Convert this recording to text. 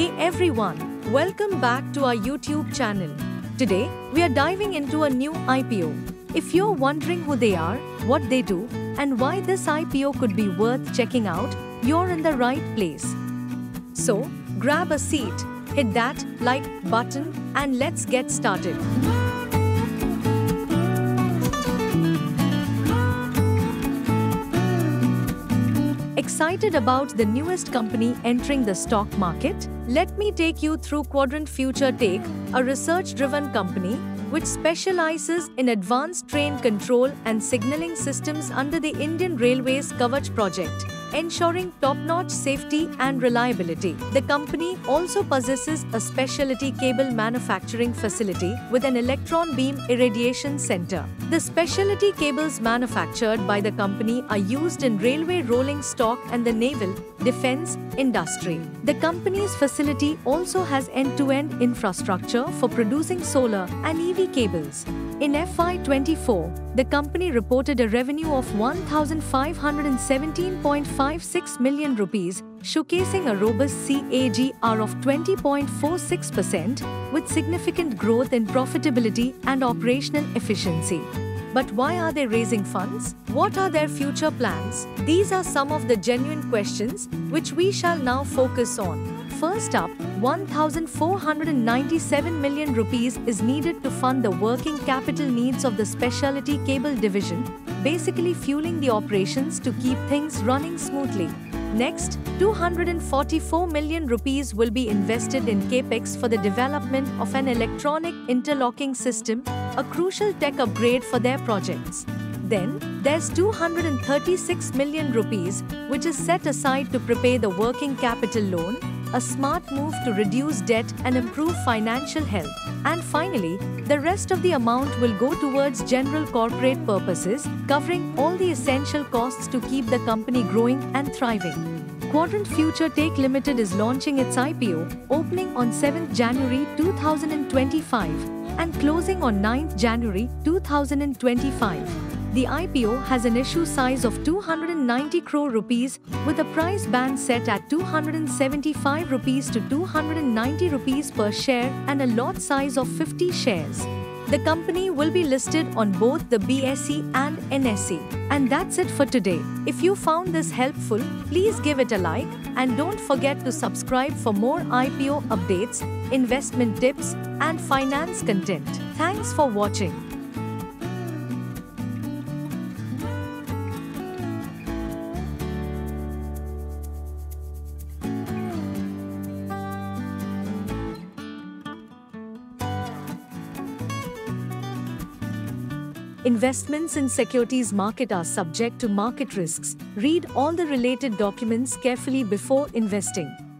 Hey everyone, welcome back to our YouTube channel. Today, we are diving into a new IPO. If you're wondering who they are, what they do, and why this IPO could be worth checking out, you're in the right place. So, grab a seat, hit that like button, and let's get started. Excited about the newest company entering the stock market? Let me take you through Quadrant Future Tech, a research-driven company which specializes in advanced train control and signaling systems under the Indian Railways Kavach project, ensuring top-notch safety and reliability. The company also possesses a specialty cable manufacturing facility with an electron beam irradiation center. The specialty cables manufactured by the company are used in railway rolling stock and the naval, defense industry. The company's facility also has end-to-end infrastructure for producing solar and EV cables. In FY24, the company reported a revenue of 1,517.56 million rupees, showcasing a robust CAGR of 20.46% with significant growth in profitability and operational efficiency. But why are they raising funds? What are their future plans? These are some of the genuine questions which we shall now focus on. First up, 1,497 million rupees is needed to fund the working capital needs of the specialty cable division, basically fueling the operations to keep things running smoothly. Next, 244 million rupees will be invested in capex for the development of an electronic interlocking system, a crucial tech upgrade for their projects. Then, there's 236 million rupees, which is set aside to prepay the working capital loan, a smart move to reduce debt and improve financial health. And finally, the rest of the amount will go towards general corporate purposes, covering all the essential costs to keep the company growing and thriving. Quadrant Future Tech Limited is launching its IPO, opening on 7th January 2025 and closing on 9th January 2025. The IPO has an issue size of 290 crore rupees with a price band set at 275 rupees to 290 rupees per share and a lot size of 50 shares. The company will be listed on both the BSE and NSE. And that's it for today. If you found this helpful, please give it a like and don't forget to subscribe for more IPO updates, investment tips, and finance content. Thanks for watching. Investments in securities market are subject to market risks. Read all the related documents carefully before investing.